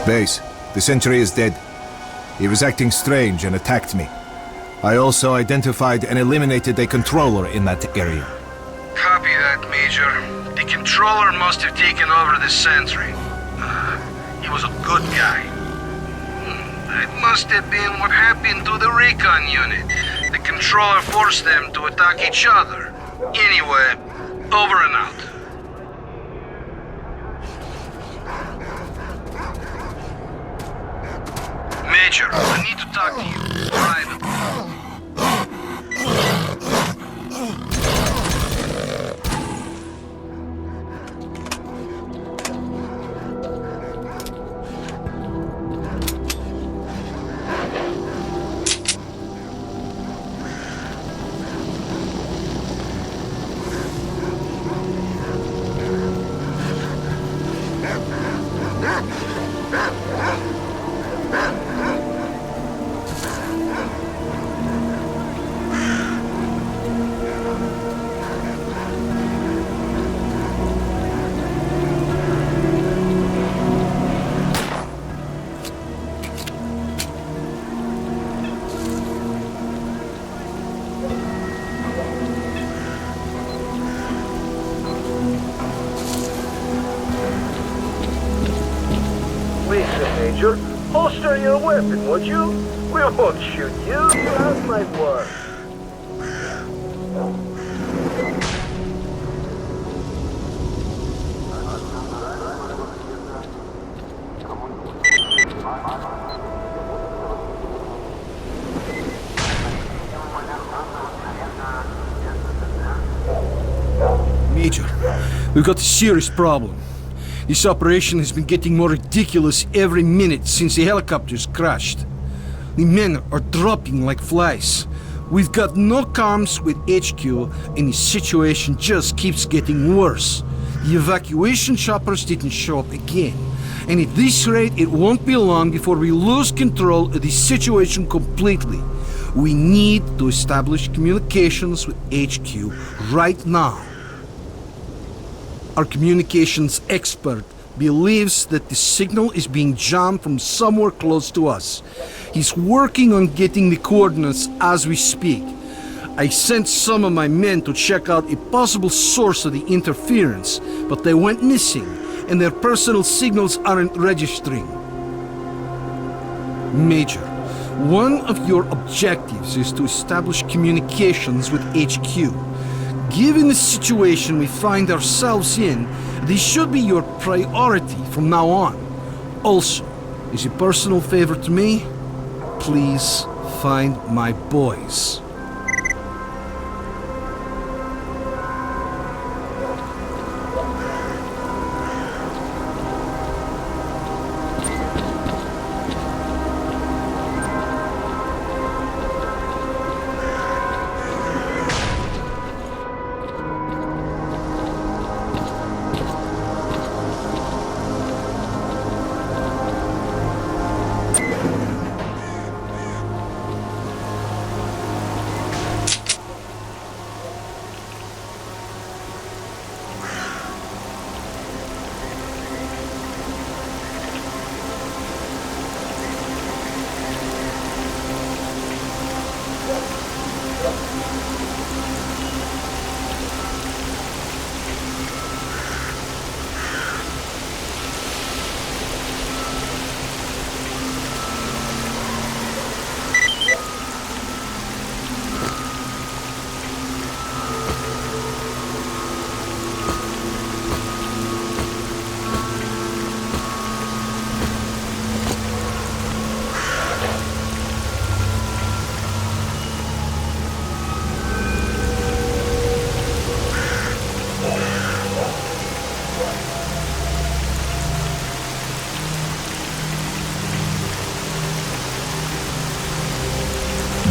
Base, the sentry is dead. He was acting strange and attacked me. I also identified and eliminated a controller in that area. Copy that, Major. The controller must have taken over the sentry. He was a good guy. That must have been what happened to the recon unit. The controller forced them to attack each other. Anyway, over and out. Major, I need to talk to you privately. Major, holster your weapon, would you? We won't shoot you. You have my word. Major, we've got a serious problem. This operation has been getting more ridiculous every minute since the helicopters crashed. The men are dropping like flies. We've got no comms with HQ, and the situation just keeps getting worse. The evacuation choppers didn't show up again, and at this rate it won't be long before we lose control of the situation completely. We need to establish communications with HQ right now. Our communications expert believes that the signal is being jammed from somewhere close to us. He's working on getting the coordinates as we speak. I sent some of my men to check out a possible source of the interference, but they went missing, and their personal signals aren't registering. Major, one of your objectives is to establish communications with HQ. Given the situation we find ourselves in, this should be your priority from now on. Also, as a personal favor to me, please find my boys.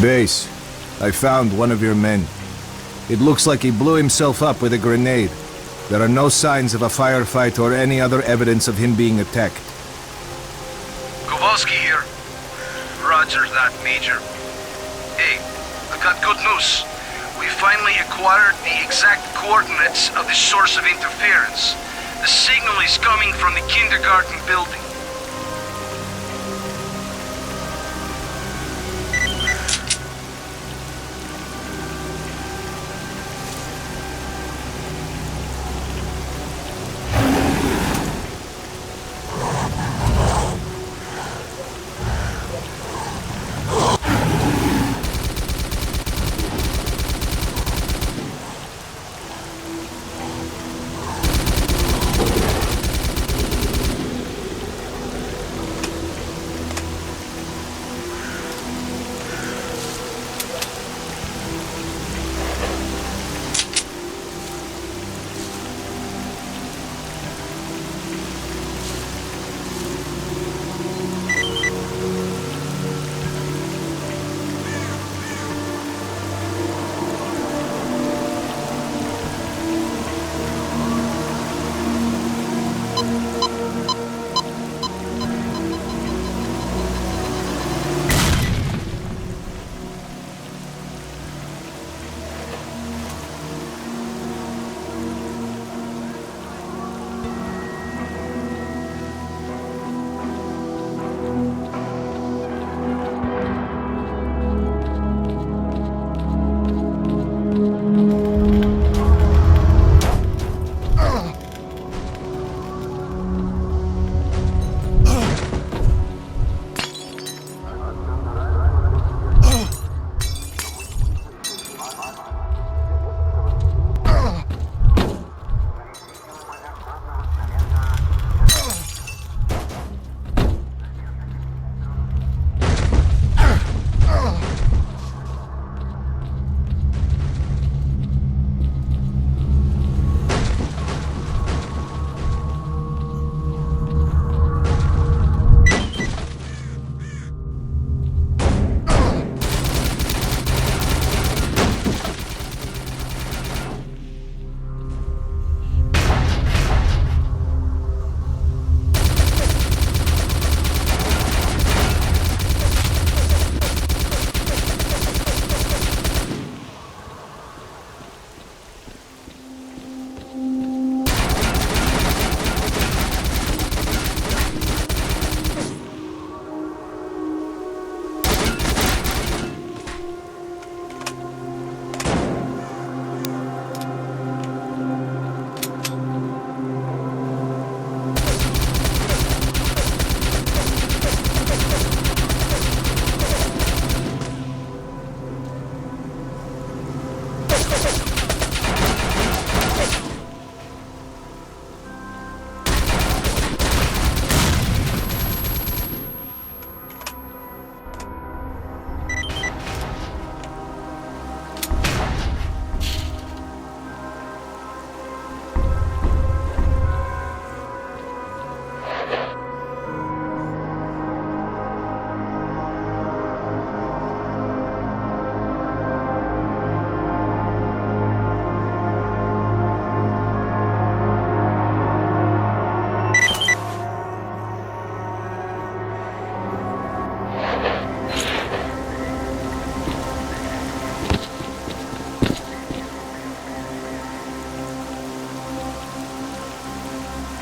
Base, I found one of your men. It looks like he blew himself up with a grenade. There are no signs of a firefight or any other evidence of him being attacked. Kowalski here. Roger that, Major. Hey, I got good news. We finally acquired the exact coordinates of the source of interference. The signal is coming from the kindergarten building.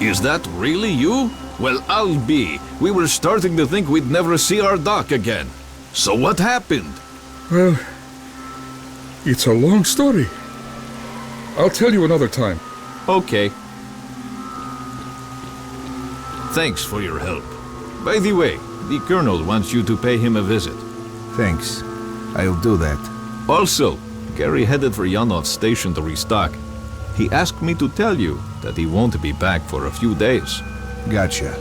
Is that really you? Well, I'll be. We were starting to think we'd never see our dock again. So what happened? Well, it's a long story. I'll tell you another time. Okay. Thanks for your help. By the way, the Colonel wants you to pay him a visit. Thanks. I'll do that. Also, Gary headed for Yanov's station to restock. He asked me to tell you that he won't be back for a few days. Gotcha.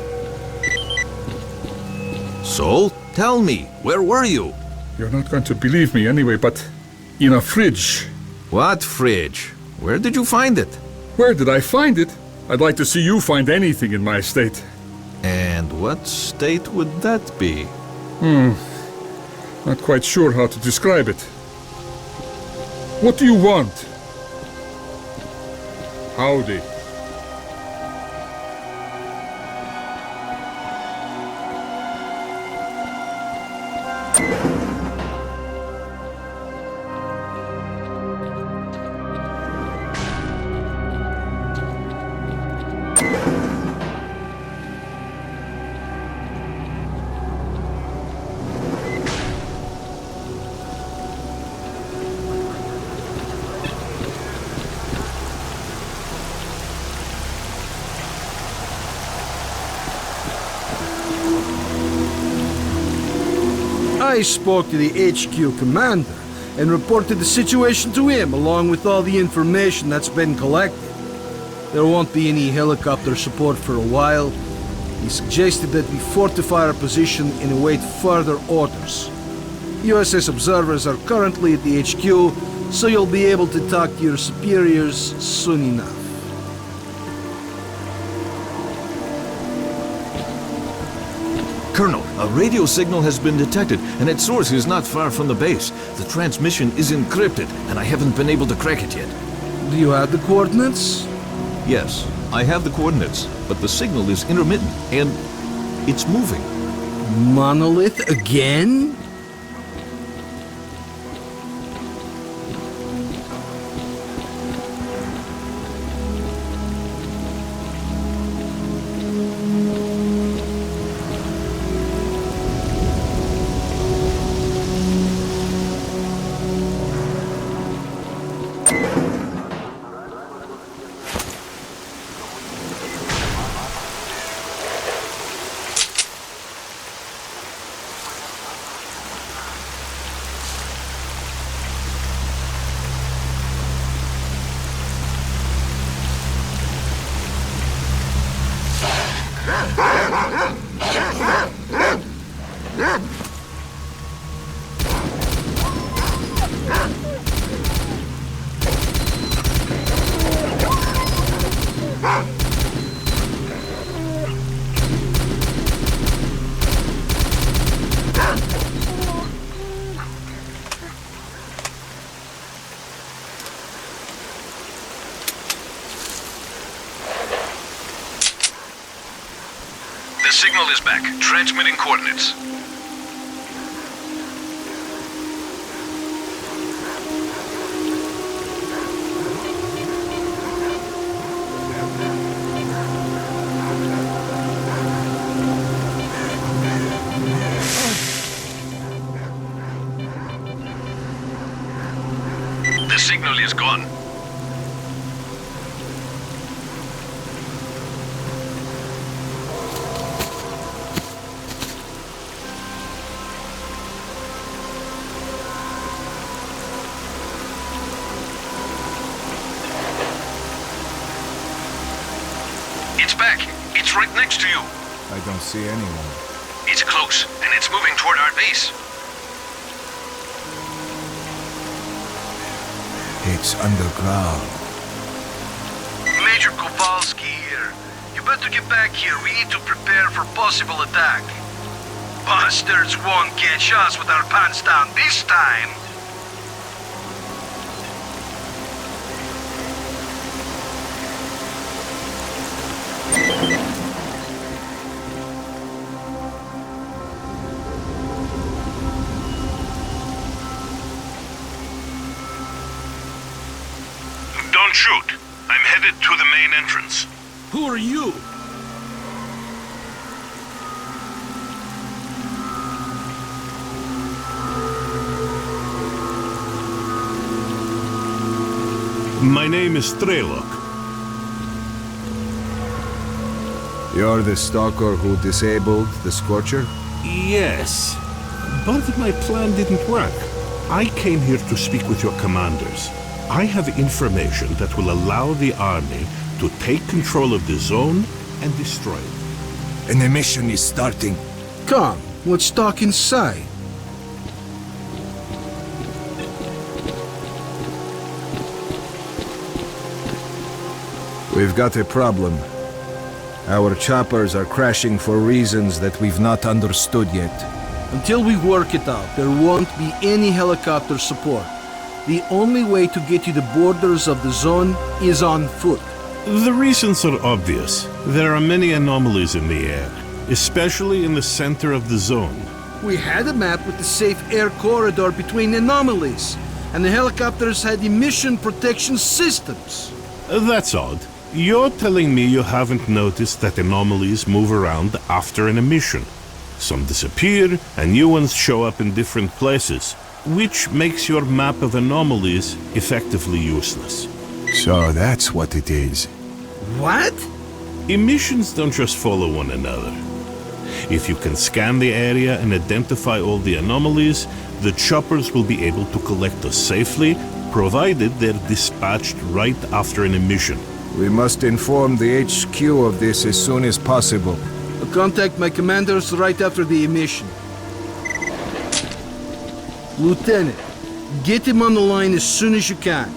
So, tell me, where were you? You're not going to believe me anyway, but in a fridge. What fridge? Where did you find it? Where did I find it? I'd like to see you find anything in my state. And what state would that be? Not quite sure how to describe it. What do you want? Howdy. I spoke to the HQ commander and reported the situation to him along with all the information that's been collected. There won't be any helicopter support for a while. He suggested that we fortify our position and await further orders. USS observers are currently at the HQ, so you'll be able to talk to your superiors soon enough. Colonel, a radio signal has been detected, and its source is not far from the base. The transmission is encrypted, and I haven't been able to crack it yet. Do you have the coordinates? Yes, I have the coordinates, but the signal is intermittent, and it's moving. Monolith again? The signal is back. Transmitting coordinates. The signal is gone. It's back. It's right next to you. I don't see anyone. It's close, and it's moving toward our base. It's underground. Major Kowalski here. You better get back here. We need to prepare for possible attack. Bastards won't catch us with our pants down this time. Don't shoot. I'm headed to the main entrance. Who are you? My name is S.T.A.L.K.E.R. You're the stalker who disabled the Scorcher? Yes, but my plan didn't work. I came here to speak with your commanders. I have information that will allow the army to take control of the zone and destroy it. An emission is starting. Come, let's talk inside. We've got a problem. Our choppers are crashing for reasons that we've not understood yet. Until we work it out, there won't be any helicopter support. The only way to get to the borders of the zone is on foot. The reasons are obvious. There are many anomalies in the air, especially in the center of the zone. We had a map with the safe air corridor between anomalies, and the helicopters had emission protection systems. That's odd. You're telling me you haven't noticed that anomalies move around after an emission. Some disappear, and new ones show up in different places, which makes your map of anomalies effectively useless. So that's what it is. What? Emissions don't just follow one another. If you can scan the area and identify all the anomalies, the choppers will be able to collect us safely, provided they're dispatched right after an emission. We must inform the HQ of this as soon as possible. I'll contact my commanders right after the emission. Lieutenant, get him on the line as soon as you can.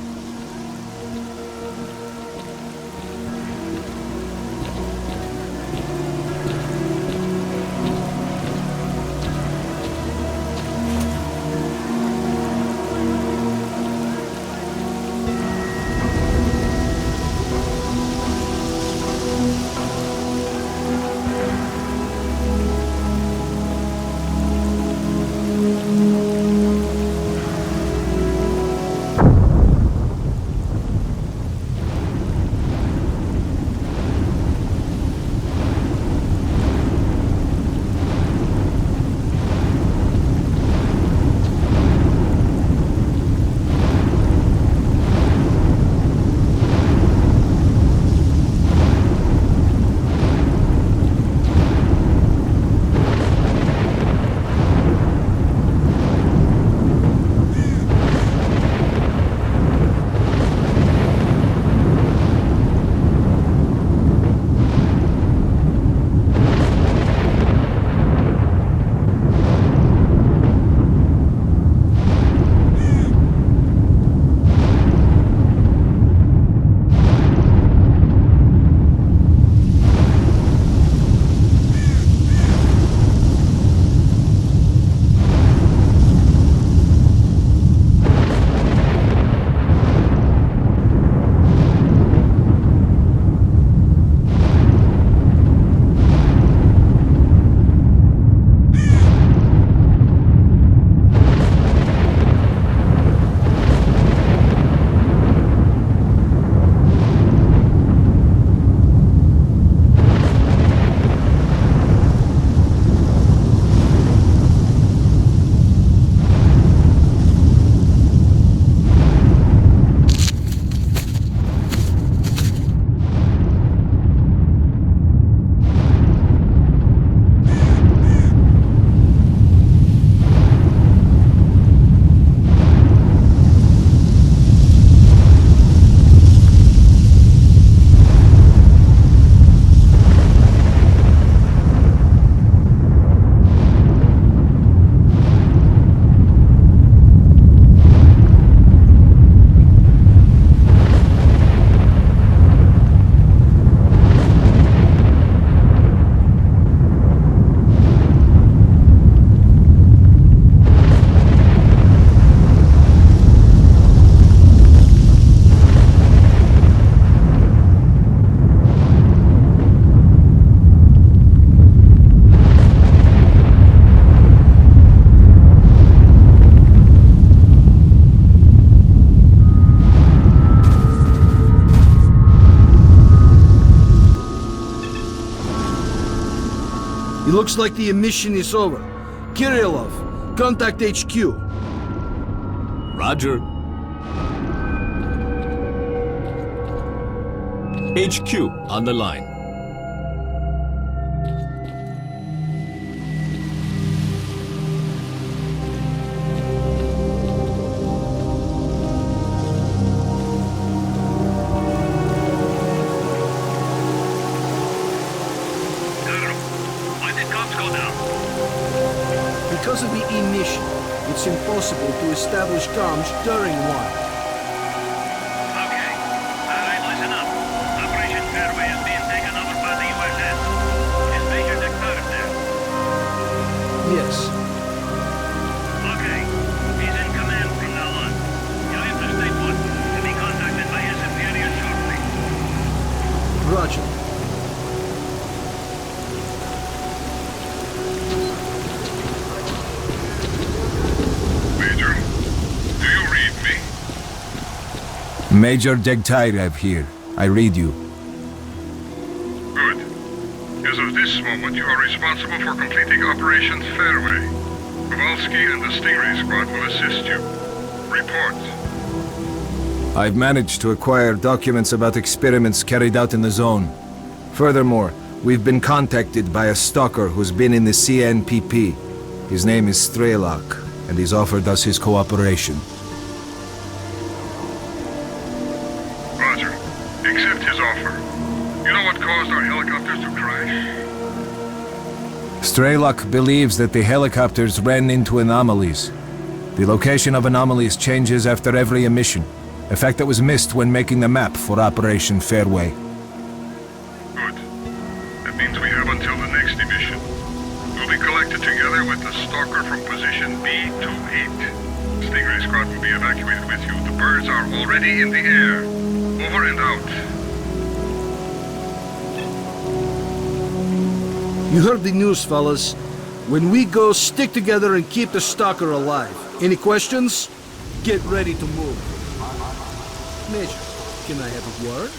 It looks like the emission is over. Kirillov, contact HQ. Roger. HQ on the line. Why did comms go down? Because of the emission, it's impossible to establish comms during one. Okay. All right, listen up. Operation Fairway is being taken over by the USS. Is Major S.T.A.L.K.E.R there? Yes. Okay. He's in command from now on. You'll have to stay put and be contacted by his superior shortly. Roger. Major, do you read me? Major S.T.A.L.K.E.R here. I read you. Good. As of this moment, you are responsible for completing Operation Fairway. Kowalski and the Stingray squad will assist you. Report. I've managed to acquire documents about experiments carried out in the zone. Furthermore, we've been contacted by a stalker who's been in the CNPP. His name is S.T.A.L.K.E.R, and he's offered us his cooperation. Roger. Accept his offer. You know what caused our helicopters to crash? S.T.A.L.K.E.R believes that the helicopters ran into anomalies. The location of anomalies changes after every emission, a fact that was missed when making the map for Operation Fairway. Good. That means we have until the next emission. We'll be collected together with the stalker from position B28. Stingray squad will be evacuated with you. The birds are already in the air. Over and out. You heard the news, fellas. When we go, stick together and keep the stalker alive. Any questions? Get ready to move. Major, can I have a word?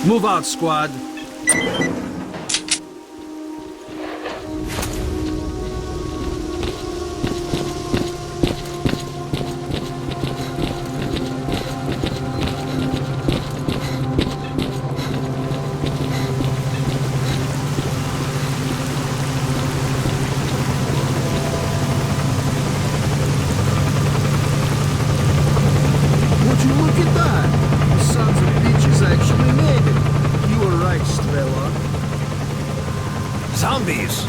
Move out, squad. Would you look at that? The sons of bitches actually made it. You were right, S.T.A.L.K.E.R. Zombies!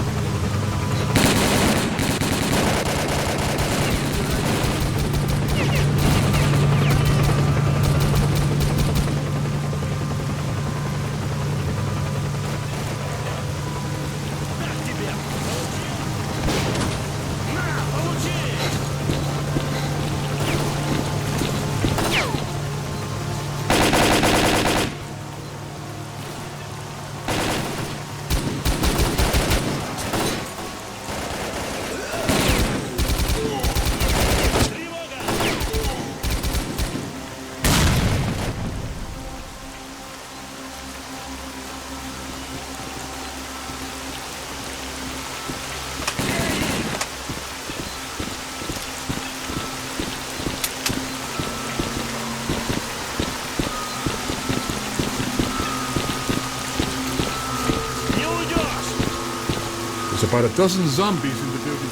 There's about a dozen zombies in the building.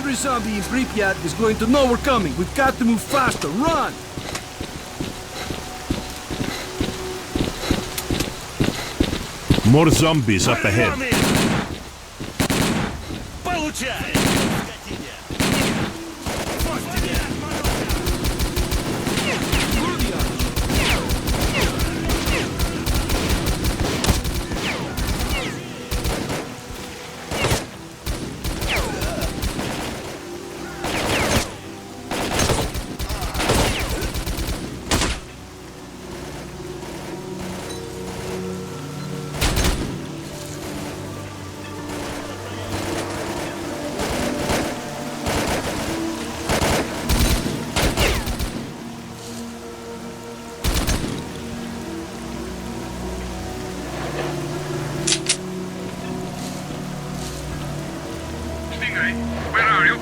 Every zombie in Pripyat is going to know we're coming. We've got to move faster. Run! More zombies up ahead. Stingray, where are you?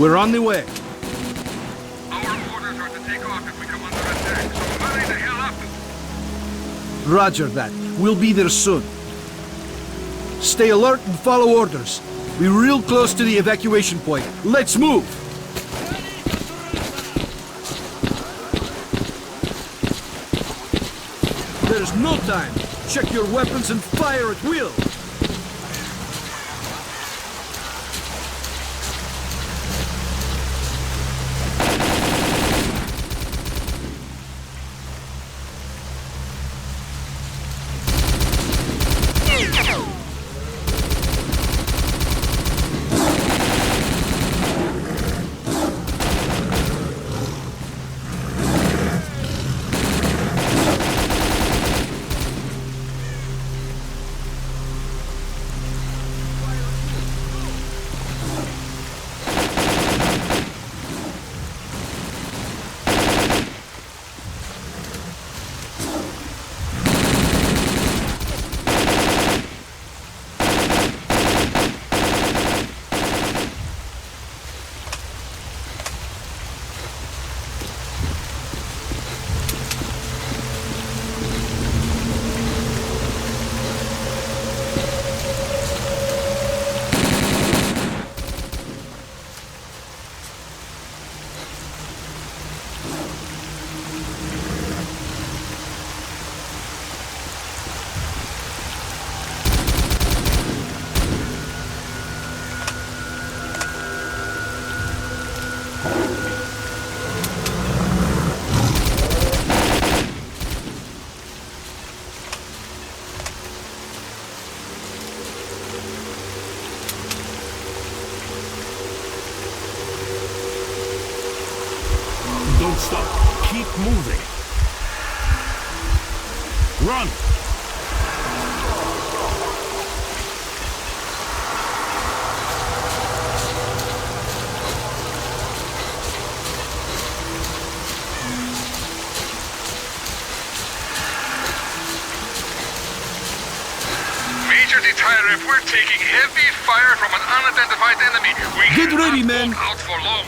We're on the way. Our orders are to take off if we come under attack, so hurry the hell up! Roger that. We'll be there soon. Stay alert and follow orders. We're real close to the evacuation point. Let's move! There's no time. Check your weapons and fire at will. Don't stop. Keep moving. Run! Major Detailer, we're taking heavy fire from an unidentified enemy. We Get ready, cannot men. hold out for long.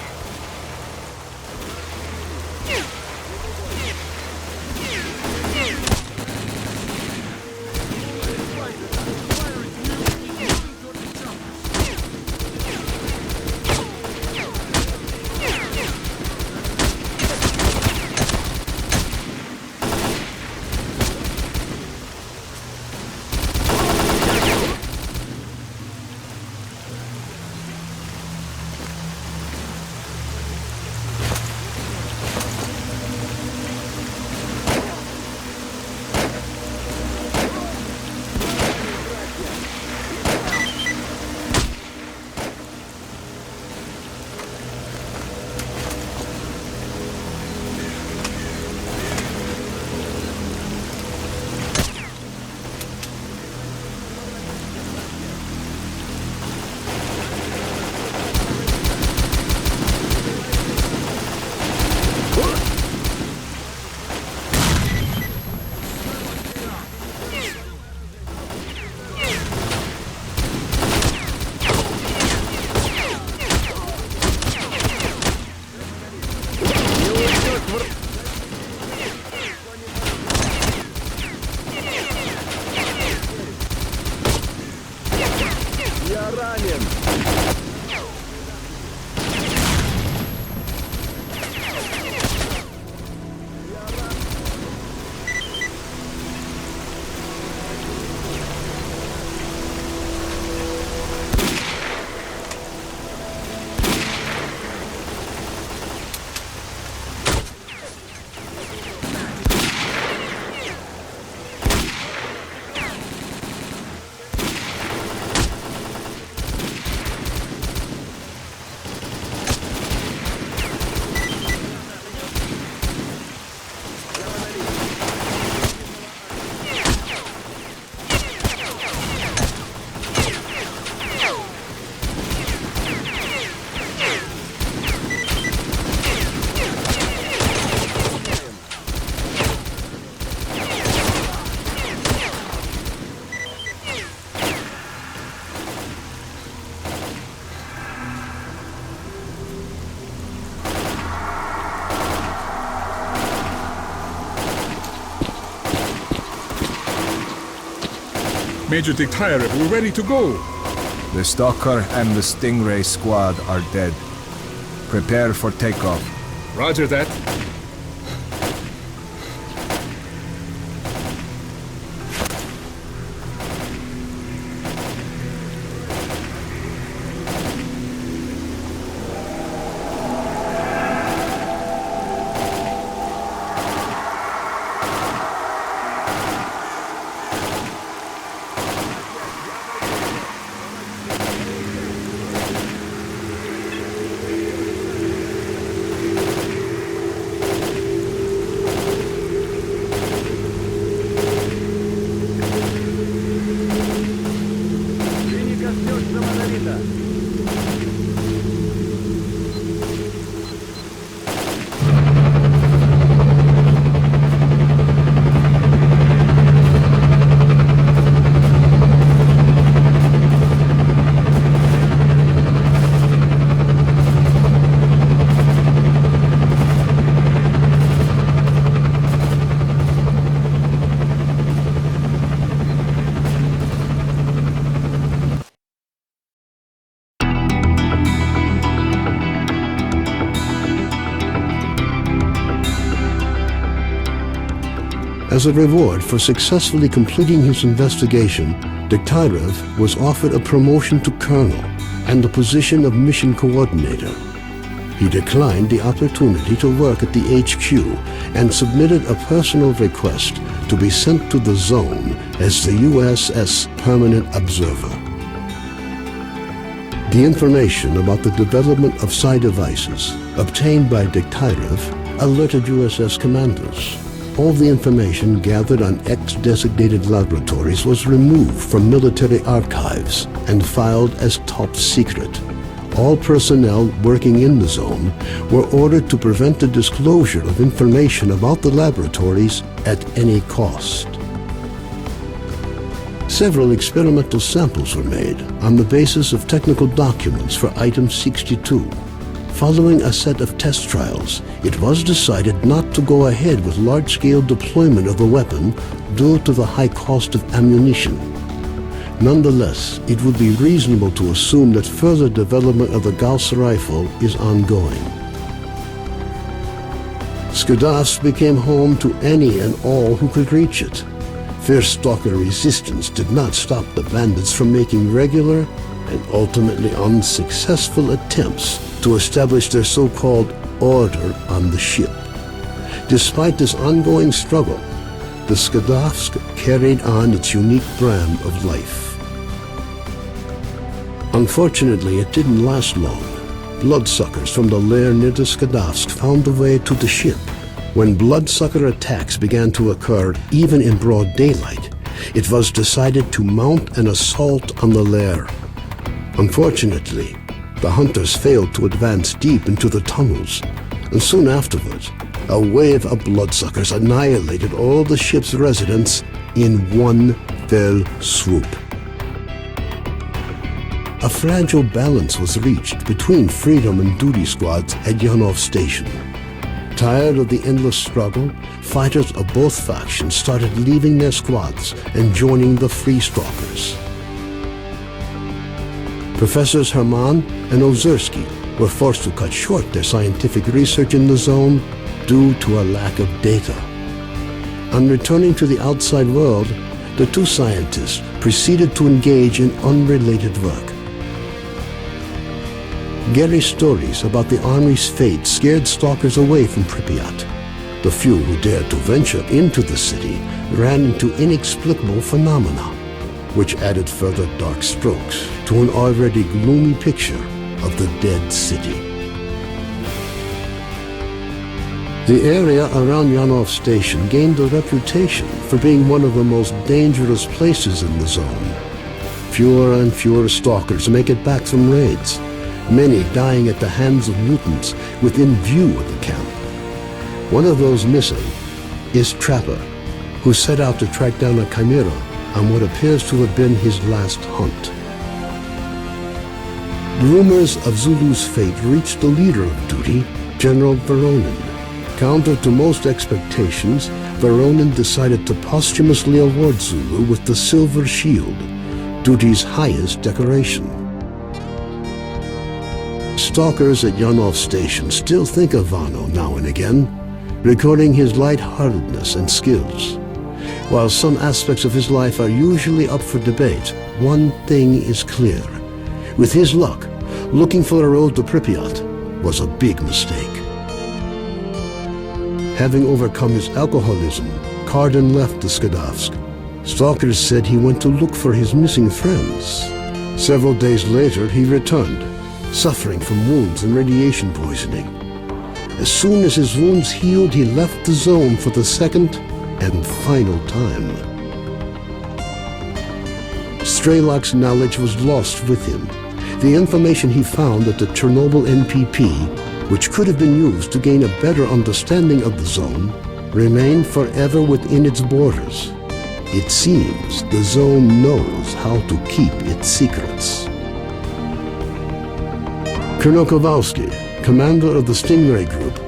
Major S.T.A.L.K.E.R, we're ready to go. The Stalker and the Stingray squad are dead. Prepare for takeoff. Roger that. As a reward for successfully completing his investigation, S.T.A.L.K.E.R was offered a promotion to colonel and the position of mission coordinator. He declined the opportunity to work at the HQ and submitted a personal request to be sent to the zone as the USS Permanent Observer. The information about the development of psi devices obtained by S.T.A.L.K.E.R alerted USS commanders. All the information gathered on X-designated laboratories was removed from military archives and filed as top secret. All personnel working in the zone were ordered to prevent the disclosure of information about the laboratories at any cost. Several experimental samples were made on the basis of technical documents for Item 62. Following a set of test trials, it was decided not to go ahead with large-scale deployment of the weapon due to the high cost of ammunition. Nonetheless, it would be reasonable to assume that further development of the Gauss rifle is ongoing. Skadovsk became home to any and all who could reach it. Fierce stalker resistance did not stop the bandits from making regular and ultimately unsuccessful attempts to establish their so-called order on the ship. Despite this ongoing struggle, the Skadovsk carried on its unique brand of life. Unfortunately, it didn't last long. Bloodsuckers from the lair near the Skadovsk found a way to the ship. When bloodsucker attacks began to occur even in broad daylight, it was decided to mount an assault on the lair. Unfortunately, the hunters failed to advance deep into the tunnels, and soon afterwards, a wave of bloodsuckers annihilated all the ship's residents in one fell swoop. A fragile balance was reached between freedom and duty squads at Yanov Station. Tired of the endless struggle, fighters of both factions started leaving their squads and joining the Free Stalkers. Professors Herman and Ozerski were forced to cut short their scientific research in the zone due to a lack of data. On returning to the outside world, the two scientists proceeded to engage in unrelated work. Gary's stories about the Army's fate scared stalkers away from Pripyat. The few who dared to venture into the city ran into inexplicable phenomena, which added further dark strokes to an already gloomy picture of the dead city. The area around Yanov Station gained a reputation for being one of the most dangerous places in the zone. Fewer and fewer stalkers make it back from raids, many dying at the hands of mutants within view of the camp. One of those missing is Trapper, who set out to track down a chimera on what appears to have been his last hunt. Rumors of Zulu's fate reached the leader of duty, General Veronin, Counter to most expectations, Veronin decided to posthumously award Zulu with the Silver Shield, duty's highest decoration. Stalkers at Yanov Station still think of Vano now and again, recording his lightheartedness and skills. While some aspects of his life are usually up for debate, one thing is clear. With his luck, looking for a road to Pripyat was a big mistake. Having overcome his alcoholism, Cardin left the Skadovsk. Stalkers said he went to look for his missing friends. Several days later, he returned, suffering from wounds and radiation poisoning. As soon as his wounds healed, he left the zone for the second and final time. Strelok's knowledge was lost with him. The information he found at the Chernobyl NPP, which could have been used to gain a better understanding of the zone, remained forever within its borders. It seems the zone knows how to keep its secrets. Colonel Kowalski, commander of the Stingray Group,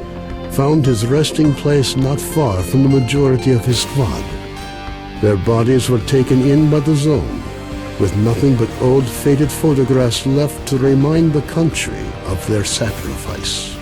found his resting place not far from the majority of his squad. Their bodies were taken in by the zone, with nothing but old faded photographs left to remind the country of their sacrifice.